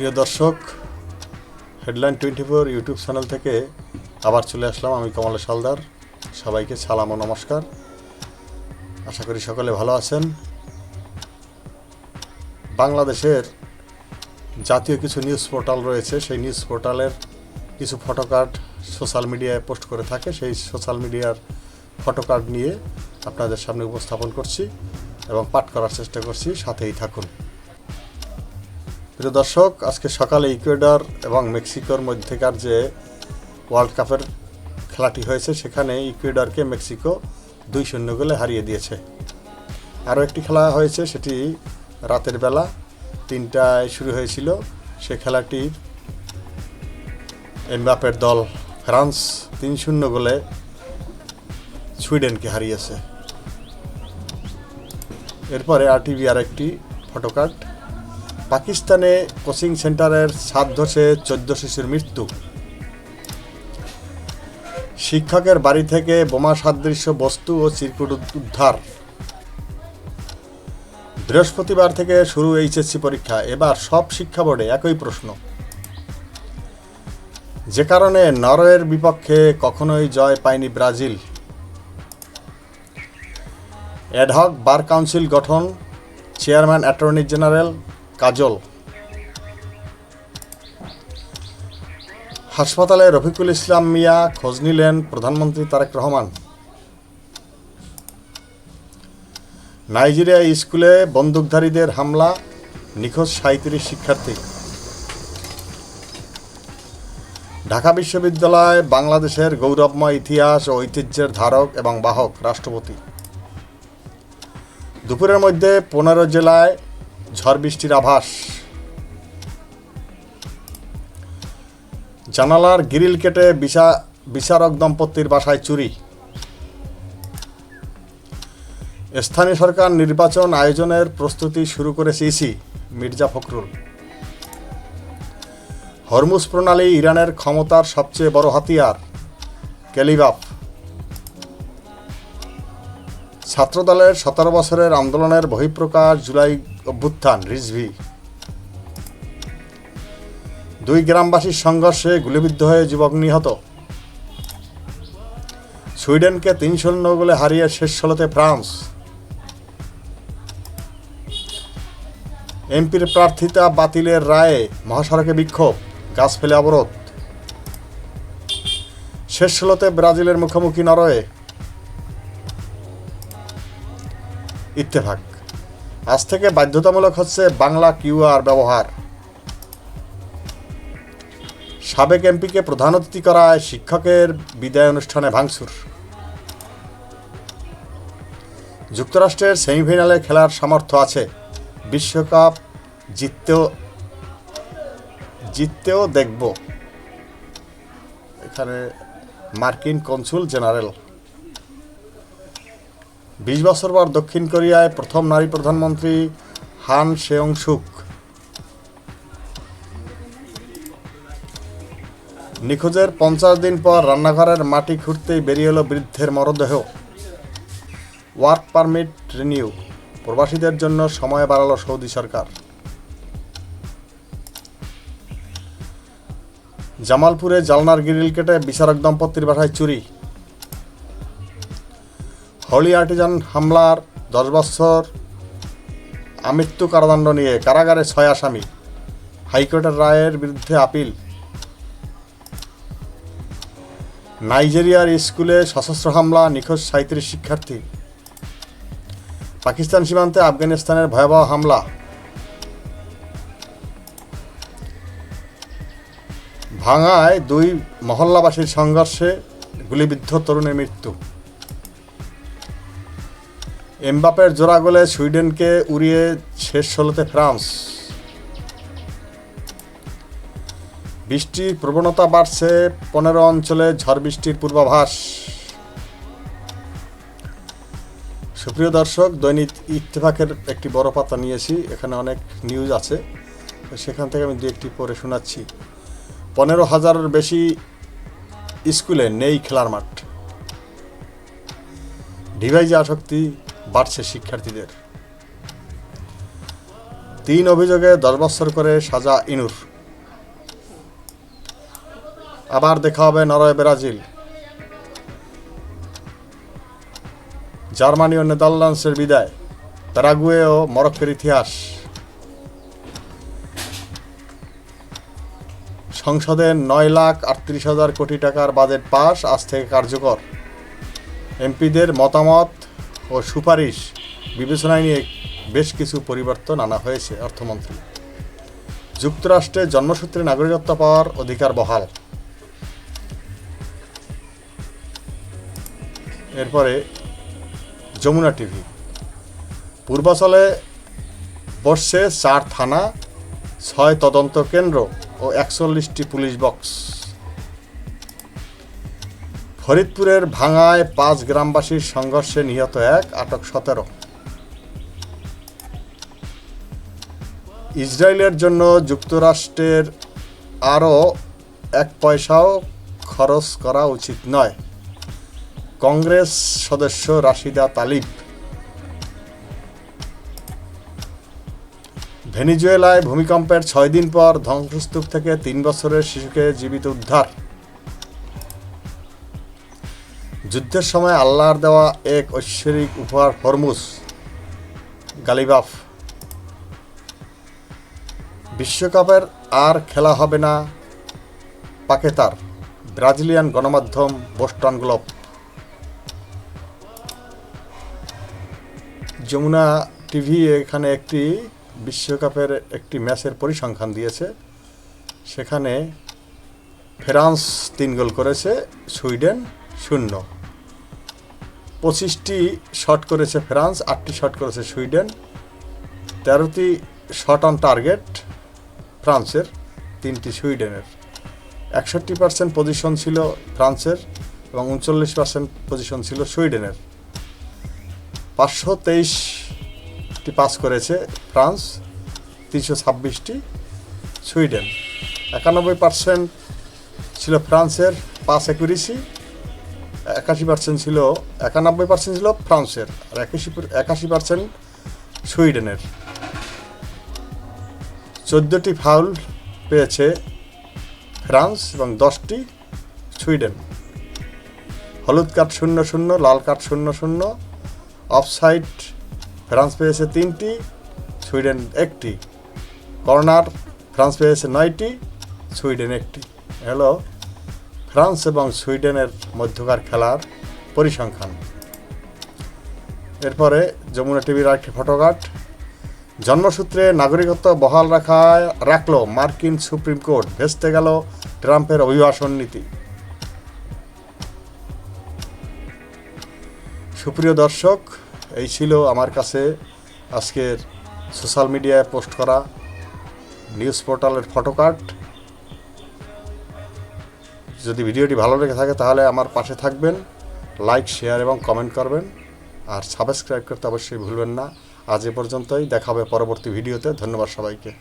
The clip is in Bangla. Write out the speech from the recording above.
প্রিয় দর্শক, হেডলাইন 24 ইউটিউব চ্যানেল থেকে আবার চলে আসলাম। আমি কমলেশ হালদার। সবাইকে সালাম ও নমস্কার। আশা করি সকলে ভালো আছেন। বাংলাদেশের জাতীয় কিছু নিউজ পোর্টাল রয়েছে, সেই নিউজ পোর্টালের কিছু ফটোকার্ড সোশ্যাল মিডিয়ায় পোস্ট করে থাকে। সেই সোশ্যাল মিডিয়ার ফটোকার্ড নিয়ে আপনাদের সামনে উপস্থাপন করছি এবং পাঠ করার চেষ্টা করছি, সাথেই থাকুন। প্রিয় দর্শক, আজকে সকালে ইকুয়েডর এবং মেক্সিকোর মধ্যেকার যে ওয়ার্ল্ড কাপের খেলাটি হয়েছে, সেখানে ইকুয়েডরকে মেক্সিকো 2-0 গোলে হারিয়ে দিয়েছে। আরও একটি খেলা হয়েছে, সেটি রাতের বেলা 3টায় শুরু হয়েছিল। সে খেলাটির এমবাপের দল ফ্রান্স 3-0 গোলে সুইডেনকে হারিয়েছে। এরপরে আরটিভি আর একটি ফটোকার্ড। পাকিস্তানে কোচিং সেন্টারের ছাদ ধসে 14 শিশুর মৃত্যু। শিক্ষকের বাড়ি থেকে বোমা সাদৃশ্য বস্তু ও চিরকুট উদ্ধার। বৃহস্পতিবার থেকে শুরু এইচএসসি পরীক্ষা। এবার সব শিক্ষা বোর্ডে একই প্রশ্ন, যে কারণে নরওয়ের বিপক্ষে কখনোই জয় পায়নি ব্রাজিল। অ্যাডহক বার কাউন্সিল গঠন, চেয়ারম্যান অ্যাটর্নি জেনারেল কাজল। হাসপাতালে রফিকুল ইসলাম মিয়া খোঁজ নিলেন প্রধানমন্ত্রী তারেক রহমান। নাইজেরিয়া স্কুলে বন্দুকধারীদের হামলা, নিখোঁজ 37 শিক্ষার্থী। ঢাকা বিশ্ববিদ্যালয় বাংলাদেশের গৌরবময় ইতিহাস ও ঐতিহ্যের ধারক এবং বাহক রাষ্ট্রপতি। দুপুরের মধ্যে 15 জেলায় ঝড় বৃষ্টির আভাস। জানালার গ্রিল কেটে বিচারক দম্পতির বাসায় চুরি। স্থানীয় সরকার নির্বাচন আয়োজনের প্রস্তুতি শুরু করেছে ইসি, মির্জা ফখরুল। হরমুজ প্রণালী ইরানের ক্ষমতার সবচেয়ে বড় হাতিয়ার, কেলিবাফ। ছাত্রদলের 17 বছরের আন্দোলনের বহিঃপ্রকাশ, জুলাই অভ্যুত্থান, রিজভি। 2 গ্রামবাসীর সংঘর্ষে গুলিবিদ্ধ হয়ে যুবক নিহত। সুইডেনকে 3-0 গোলে হারিয়ে শেষ 16তে ফ্রান্স। এমপির প্রার্থিতা বাতিলের রায়ে মহাসড়কে বিক্ষোভ, গাছ ফেলে অবরোধ। শেষ 16তে ব্রাজিলের মুখোমুখি নরওয়ে। ইত্তেফাক, আজ থেকে বাধ্যতামূলক হচ্ছে বাংলা কিউআর ব্যবহার। সাবেক এমপিকে প্রধান অতিথি করায় শিক্ষকের বিদায় অনুষ্ঠানে ভাঙচুর। যুক্তরাষ্ট্রের সেমিফাইনালে খেলার সামর্থ্য আছে, বিশ্বকাপ জিততেও দেখব, এখানে মার্কিন কনসুল জেনারেল। 20 বছর পর দক্ষিণ কোরিয়ায় প্রথম নারী প্রধানমন্ত্রী হান সেয়ং-সুক। নিখোঁজের 50 দিন পর রান্নাঘরের মাটি খুঁড়তেই বেরিয়ে এলো বৃদ্ধের মরদেহ। ওয়ার্ক পারমিট রিনিউ, প্রবাসীদের জন্য সময় বাড়ালো সৌদি সরকার। জামালপুরে জালনার গ্রিল কেটে বিচারক দম্পতির বাসায় চুরি। হলি আর্টিজান হামলার 10 বছর আমৃত্যু কারাদণ্ড নিয়ে কারাগারে 6 আসামি। হাইকোর্টের রায়ের বিরুদ্ধে আপিল। নাইজেরিয়ার স্কুলে সশস্ত্র হামলা, নিখোঁজ 37 শিক্ষার্থী। পাকিস্তান সীমান্তে আফগানিস্তানের ভয়াবহ হামলা। ভাঙায় 2 মহল্লাবাসীর সংঘর্ষে গুলিবিদ্ধ তরুণের মৃত্যু। এমবাপের জোড়া গোলে সুইডেনকে উড়িয়ে শেষ 16তে ফ্রান্স। বৃষ্টির প্রবণতা বাড়ছে, 15 অঞ্চলে ঝড় বৃষ্টির পূর্বাভাস। সুপ্রিয় দর্শক, দৈনিক ইত্তেফাকের একটি বড় পাতা নিয়েছি, এখানে অনেক নিউজ আছে, সেখান থেকে আমি 2-1টি পড়ে শোনাচ্ছি। 15,000-এর বেশি স্কুলে নেই খেলার মাঠ। ডিভাইসে আসক্তি বাড়ছে শিক্ষার্থীদের। 3 অভিযোগে 10 বছর করে সাজা ইনুর। আবার দেখা হবে নরওয়ে, ব্রাজিল, জার্মানি ও নেদারল্যান্ডসের বিদায়, প্যারাগুয়ে ও মরক্কোর ইতিহাস। সংসদে 9,38,000 কোটি টাকার বাজেট পাস, আজ থেকে কার্যকর। এমপিদের মতামত ও সুপারিশ বিবেচনায় নিয়ে বেশ কিছু পরিবর্তন আনা হয়েছে। অর্থমন্ত্রী, যুক্তরাষ্ট্রে জন্মসূত্রে নাগরিকত্ব পাওয়ার অধিকার বহাল। এরপরে যমুনা টিভি, পূর্বাচলে বসছে 4 থানা, 6 তদন্ত কেন্দ্র ও 41টি পুলিশ বক্স। ফরিদপুরের ভাঙায় 5 গ্রামবাসীর সংঘর্ষে নিহত 1, আটক 17। ইসরায়েলের জন্য যুক্তরাষ্ট্রের আরও 1 পয়সাও খরচ করা উচিত নয়, কংগ্রেস সদস্য রাশিদা তালিব। ভেনিজুয়েলায় ভূমিকম্পের 6 দিন পর ধ্বংসস্তূপ থেকে 3 বছরের শিশুকে জীবিত উদ্ধার। যুদ্ধের সময় আল্লাহর দেওয়া এক ঐশ্বরিক উপহার হরমুজ গালিবাফ। বিশ্বকাপের আর খেলা হবে না পাকেতার, ব্রাজিলিয়ান গণমাধ্যম বোস্টন গ্লোব। যমুনা টিভি এখানে একটি বিশ্বকাপের একটি ম্যাচের পরিসংখ্যান দিয়েছে। সেখানে ফ্রান্স 3 গোল করেছে, সুইডেন 0। 25টি শট করেছে ফ্রান্স, 8টি শট করেছে সুইডেন। 13টি শট অন টার্গেট ফ্রান্সের, 3টি সুইডেনের। 61% পজিশন ছিল ফ্রান্সের এবং 39% পজিশন ছিল সুইডেনের। 523টি পাস করেছে ফ্রান্স, 326টি সুইডেন। 91% ছিল ফ্রান্সের পাস অ্যাকুরেসি, 91% ছিল ফ্রান্সের, আর 81% সুইডেনের। 14টি ফাউল পেয়েছে ফ্রান্স এবং 10টি সুইডেন। হলুদ কার্ড 0-0, লাল কার্ড 0-0। অফসাইড ফ্রান্স পেয়েছে 3টি, সুইডেন 1টি। কর্নার ফ্রান্স পেয়েছে 9টি, সুইডেন 1টি। হলো ফ্রান্স এবং সুইডেনের মধ্যকার খেলার পরিসংখ্যান। এরপরে যমুনা টিভির আরেকটি ফটোকার্ড, জন্মসূত্রে নাগরিকত্ব বহাল রাখলো মার্কিন সুপ্রিম কোর্ট, ভেস্তে গেল ট্রাম্পের অভিবাসন নীতি। সুপ্রিয় দর্শক, এই ছিল আমার কাছে আজকের সোশ্যাল মিডিয়ায় পোস্ট করা নিউজ পোর্টালের ফটোকার্ড। যদি ভিডিওটি ভালো লেগে থাকে তাহলে আমার পাশে থাকবেন, লাইক, শেয়ার এবং কমেন্ট করবেন, আর সাবস্ক্রাইব করতে অবশ্যই ভুলবেন না। আজ এ পর্যন্তই, দেখা হবে পরবর্তী ভিডিওতে। ধন্যবাদ সবাইকে।